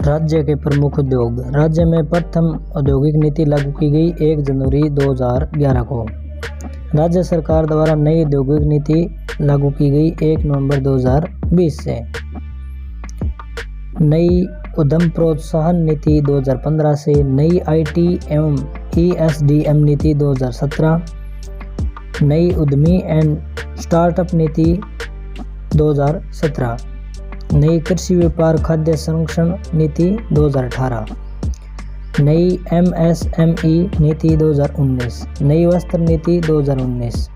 राज्य के प्रमुख उद्योग। राज्य में प्रथम औद्योगिक नीति लागू की गई 1 जनवरी 2011 को। राज्य सरकार द्वारा नई औद्योगिक नीति लागू की गई 1 नवंबर 2020 से। नई उद्यम प्रोत्साहन नीति 2015 से। नई IT एवं ESDM नीति 2017। नई उद्यमी एंड स्टार्टअप नीति 2017। नई कृषि व्यापार खाद्य संरक्षण नीति 2018। नई MSME नीति 2019। नई वस्त्र नीति 2019।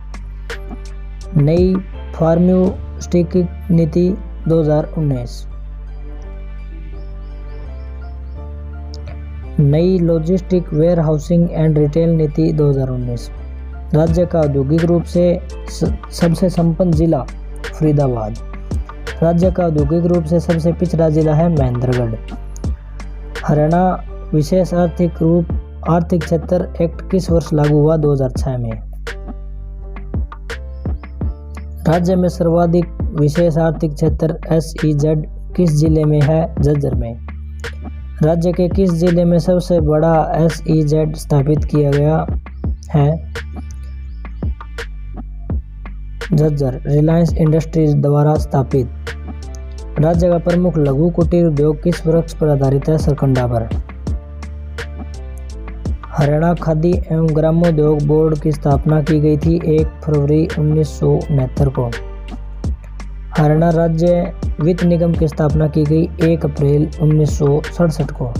नई फार्मास्यूटिकल नीति 2019। नई logistic warehousing and retail नीति 2019। राज्य का औद्योगिक रूप से सबसे संपन्न जिला फरीदाबाद। राज्य का औद्योगिक रूप से सबसे पिछड़ा जिला है महेंद्रगढ़। हरियाणा विशेष आर्थिक क्षेत्र एक्ट किस वर्ष लागू हुआ? 2006 में। राज्य में सर्वाधिक विशेष आर्थिक क्षेत्र SEZ किस जिले में है? झज्जर में। राज्य के किस जिले में सबसे बड़ा SEZ स्थापित किया गया है? झज्जर। रिलायंस इंडस्ट्रीज द्वारा स्थापित। राज्य का प्रमुख लघु कुटीर उद्योग किस वृक्ष पर आधारित है? सरकंडा पर। हरियाणा खादी एवं ग्रामोद्योग बोर्ड की स्थापना की गई थी 1 फरवरी 1969 को। हरियाणा राज्य वित्त निगम की स्थापना की गई 1 अप्रैल 1967 को।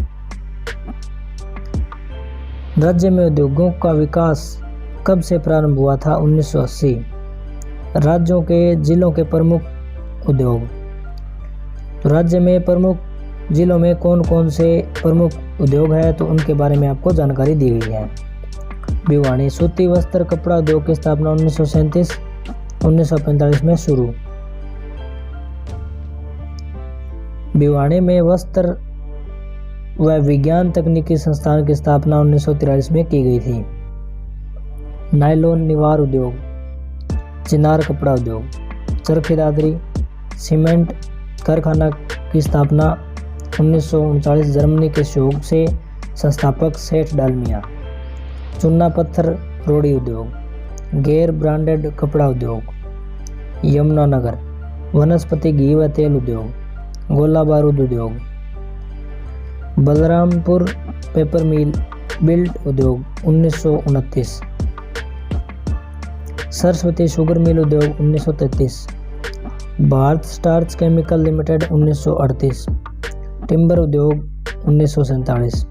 राज्य में उद्योगों का विकास कब से प्रारंभ हुआ था? 1980। राज्यों के जिलों के प्रमुख उद्योग। तो राज्य में प्रमुख जिलों में कौन कौन से प्रमुख उद्योग है तो उनके बारे में आपको जानकारी दी गई है। भिवानी सूती वस्त्र कपड़ा उद्योग की स्थापना 1937-1945 में शुरू। भिवानी में वस्त्र व विज्ञान तकनीकी संस्थान की स्थापना 1943 में की गई थी। नायलॉन निवार उद्योग। चिनार कपड़ा उद्योग। चरखी दादरी सीमेंट कारखाना की स्थापना 1939 जर्मनी के सहयोग से। संस्थापक सेठ डालमिया। चूना पत्थर रोड़ी उद्योग। गैर ब्रांडेड कपड़ा उद्योग। यमुनानगर वनस्पति घी व तेल उद्योग। गोला बारूद उद्योग। बलरामपुर पेपर मिल बिल्ट उद्योग 1929। सरस्वती शुगर मिल उद्योग 1933। Bharat starch chemical limited 1938। Timber उद्योग 1947।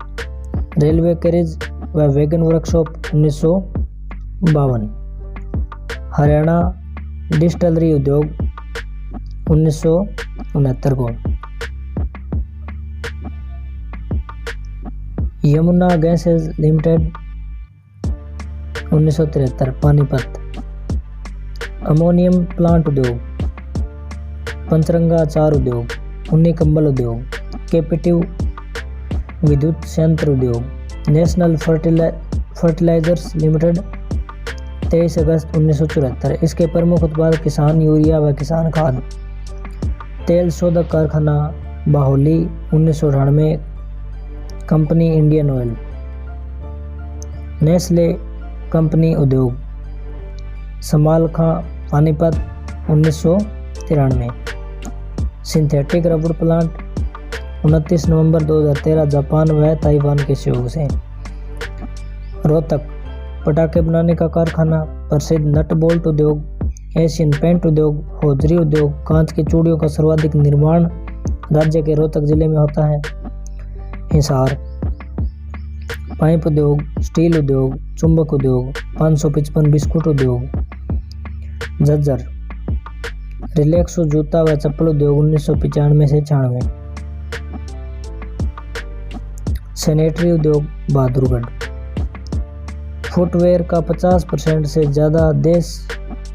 रेलवे कैरेज व वैगन वर्कशॉप 1952। हरियाणा डिस्टिलरी उद्योग 1969 को। Yamuna gases limited 1973 Panipat. Ammonium plant उद्योग। पंचरंगा अचार उद्योग। ऊनी कंबल उद्योग। कैपेटिव विद्युत संयंत्र उद्योग। नेशनल फर्टिलाइजर्स लिमिटेड 23 अगस्त 1974। इसके प्रमुख उत्पाद किसान यूरिया व किसान खाद। तेल शोधक कारखाना बाहोली 1998। Company Indian oil. Nestle company उद्योग। समालखा पानीपत 1993। सिंथेटिक रबड़ प्लांट 29 नवंबर 2013 जापान व ताइवान के सहयोग से। रोहतक पटाखे बनाने का कारखाना। प्रसिद्ध नट बोल्ट उद्योग। एशियन पेंट उद्योग। हौजरी उद्योग। कांच की चूड़ियों का सर्वाधिक निर्माण राज्य के रोहतक जिले में होता है। हिसार पाइप उद्योग। स्टील उद्योग। चुंबक उद्योग। 555 बिस्कुट उद्योग। झज्जर रिलैक्सो जूता व चप्पल उद्योग 1995 से 96। सैनिटरी उद्योग बहादुरगढ़। फुटवेयर का 50% से ज़्यादा देश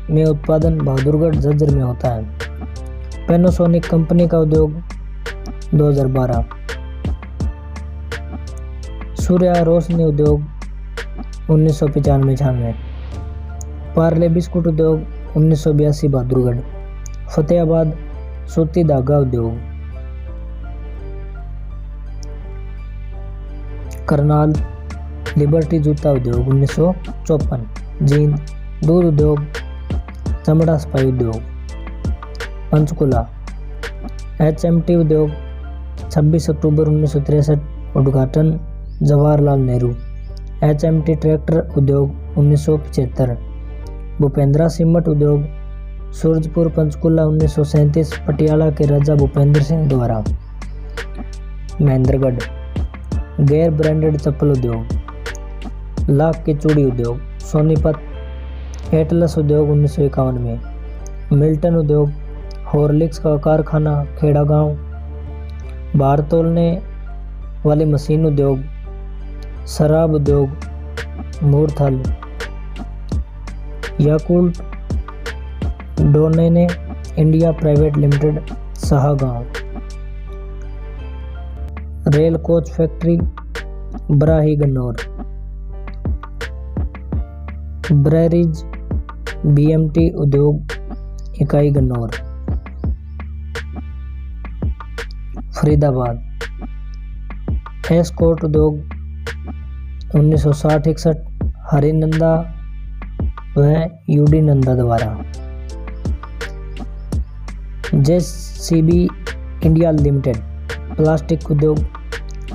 में उत्पादन बहादुरगढ़ झज्जर में होता है। पैनासोनिक कंपनी का उद्योग 2012। सूर्या रोशनी उद्योग 1995-96। पार्ले बिस्कुट उद्योग 1982 बहादुरगढ़। फतेहाबाद सूती धागा उद्योग, करनाल लिबर्टी जूता उद्योग 1954, जींद दूध उद्योग, चमड़ा सफाई उद्योग, पंचकुला HMT उद्योग 26 अक्टूबर 1963, उद्घाटन जवाहरलाल नेहरू, HMT ट्रैक्टर उद्योग 1975, भूपेंद्रा सीमेंट उद्योग सूरजपुर पंचकुला 1937, पटियाला के राजा भूपेंद्र सिंह द्वारा, महेंद्रगढ़ गैर ब्रांडेड चप्पल उद्योग, लाख की चूड़ी उद्योग, सोनीपत एटलस उद्योग 1951 में, मिल्टन उद्योग, हॉर्लिक्स का कारखाना खेड़ा गांव, भार तोलने वाली मशीन उद्योग, शराब उद्योग Murthal, Yakult Danone India private limited Shahgaon, rail coach factory Barahi Gannaur, breweries BMT उद्योग इकाई गन्नौर, फरीदाबाद एस्कॉर्ट उद्योग 1960-61, हरिनंदा व UD नंदा द्वारा, JCB इंडिया लिमिटेड प्लास्टिक उद्योग,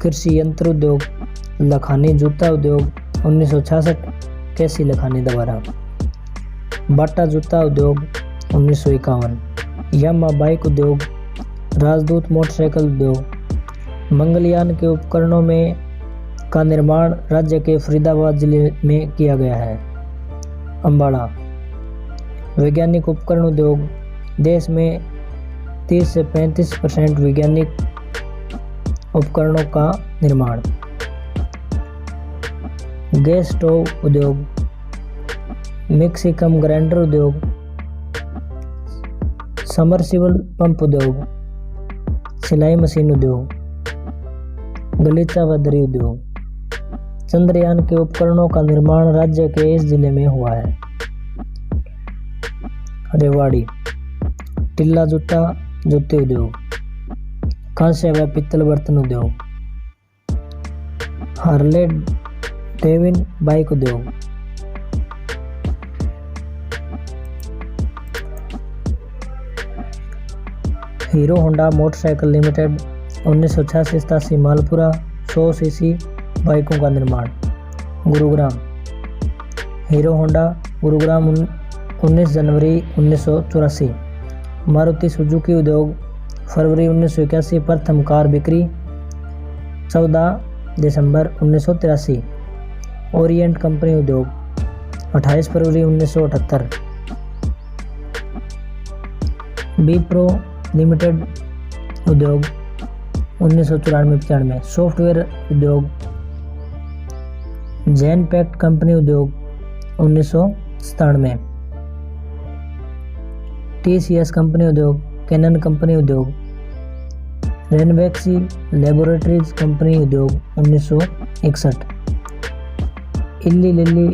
कृषि यंत्र उद्योग, लखानी जूता उद्योग 1966, कैसी लखानी द्वारा, बाटा जूता उद्योग 1951, यामा बाइक उद्योग, राजदूत मोटरसाइकिल उद्योग, मंगलयान के उपकरणों में का निर्माण राज्य के फरीदाबाद जिले में किया गया है, अम्बाड़ा वैज्ञानिक उपकरण उद्योग, देश में 30 से 35% वैज्ञानिक उपकरणों का निर्माण, गैस स्टोव उद्योग, मिक्सी कम ग्राइंडर उद्योग, समरसिबल पंप उद्योग, सिलाई मशीन उद्योग, गलीचा व दरी उद्योग, चंद्रयान के उपकरणों का निर्माण राज्य के इस जिले में हुआ है, रेवाड़ी टिल्ला जूता जूते उद्योग, कांस्य व पित्तल बर्तन उद्योग, हार्ले डेविन बाइक उद्योग, hero Honda motorcycle limited 1986-87 Malpura 100 CC बाइकों का निर्माण, गुरुग्राम हीरो होंडा गुरुग्राम 19 जनवरी 1984, मारुति सुजुकी उद्योग फरवरी 1981, प्रथम कार बिक्री 14 दिसंबर 1983, ओरिएंट कंपनी उद्योग 28 फरवरी 1978, बीप्रो लिमिटेड उद्योग 1994-95, सॉफ्टवेयर उद्योग जैन पैक्ट कंपनी उद्योग 1997, TCS कंपनी उद्योग, कैनन कंपनी उद्योग, रेनवेक्सी लेबोरेटरीज कंपनी उद्योग 1961, इल्ली लिल्ली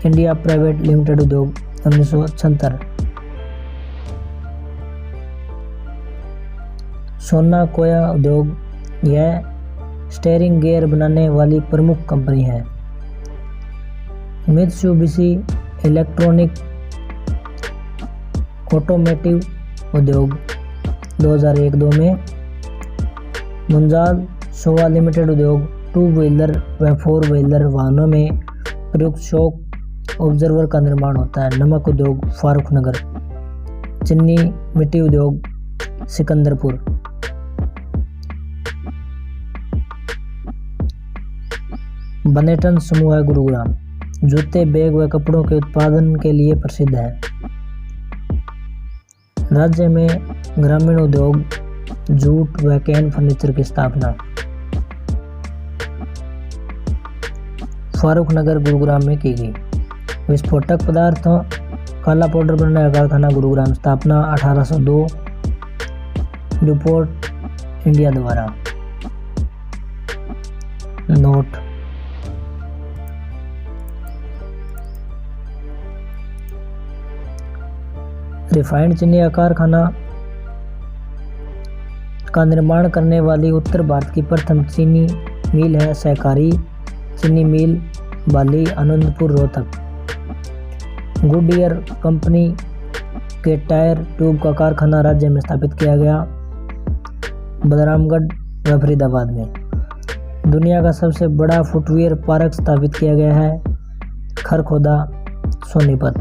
इंडिया प्राइवेट लिमिटेड उद्योग 1976, सोना कोया उद्योग, यह स्टीयरिंग गियर बनाने वाली प्रमुख कंपनी है, मित्सुबिशी इलेक्ट्रॉनिक ऑटोमेटिव उद्योग 2001-2 में, मुंजाल सोवा लिमिटेड उद्योग, 2 व्हीलर व 4 व्हीलर वाहनों में प्रयुक्त शॉक ऑब्जर्वर का निर्माण होता है, नमक उद्योग फारूक नगर, चीनी मिट्टी उद्योग सिकंदरपुर, बनेटन समूह है गुरुग्राम, जूते बैग व कपड़ों के उत्पादन के लिए प्रसिद्ध है, राज्य में ग्रामीण उद्योग जूट व कैन फर्नीचर की स्थापना, फारूक नगर गुरुग्राम में की गई, विस्फोटक पदार्थों काला पाउडर बनाने का कारखाना गुरुग्राम, स्थापना 1802, ड्यूपोर्ट इंडिया द्वारा, नोट रिफाइंड चीनी का कारखाना का निर्माण करने वाली उत्तर भारत की प्रथम चीनी मिल है सहकारी चीनी मिल बाली आनंदपुर रोहतक। गुडईयर कंपनी के टायर ट्यूब का कारखाना राज्य में स्थापित किया गया बलरामगढ़ व फरीदाबाद में। दुनिया का सबसे बड़ा फुटवियर पार्क स्थापित किया गया है खरखोदा सोनीपत।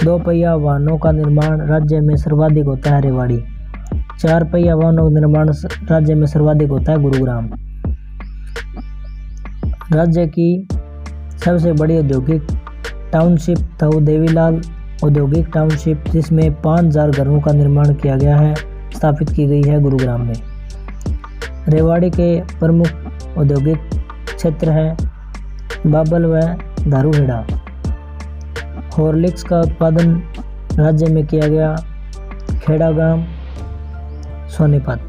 2 पहिया वाहनों का निर्माण राज्य में सर्वाधिक होता है रेवाड़ी। 4 पहिया वाहनों का निर्माण राज्य में सर्वाधिक होता है गुरुग्राम। राज्य की सबसे बड़ी औद्योगिक टाउनशिप ताऊ देवीलाल औद्योगिक टाउनशिप, जिसमें 5000 घरों का निर्माण किया गया है, स्थापित की गई है गुरुग्राम में। रेवाड़ी के प्रमुख औद्योगिक क्षेत्र हैं बाबल व दारूहेड़ा। हॉर्लिक्स का उत्पादन राज्य में किया गया खेड़ागांव सोनीपत।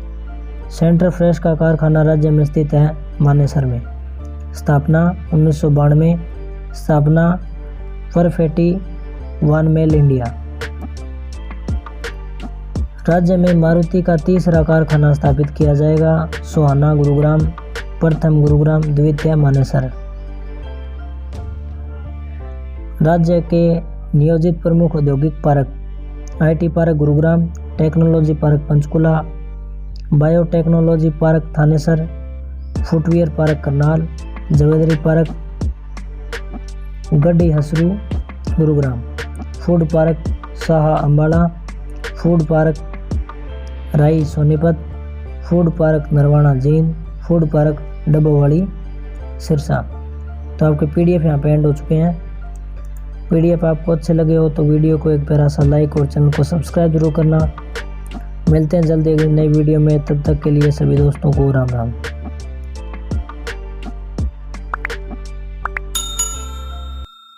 सेंटर फ्रेश का कारखाना राज्य में स्थित है मानेसर में। स्थापना 1992। स्थापना परफेटी वन मेल इंडिया। राज्य में मारुति का तीसरा कारखाना स्थापित किया जाएगा सोहाना गुरुग्राम, प्रथम गुरुग्राम, द्वितीय मानेसर। राज्य के नियोजित प्रमुख औद्योगिक park IT park Gurugram, technology park Panchkula, biotechnology park Thanesar, footwear park Karnal, jewellery park Garhi Harsaru Gurugram, food park Saha Ambala, food park Rai Sonipat, food park Narwana Jind, food park Dabwali Sirsa. तो आपके पीडीएफ यहाँ पे एंड हो चुके हैं। पीडीएफ आपको अच्छे लगे हो तो वीडियो को एक प्यारा सा लाइक और चैनल को सब्सक्राइब जरूर करना। मिलते हैं जल्दी एक नई वीडियो में, तब तक के लिए सभी दोस्तों को राम राम।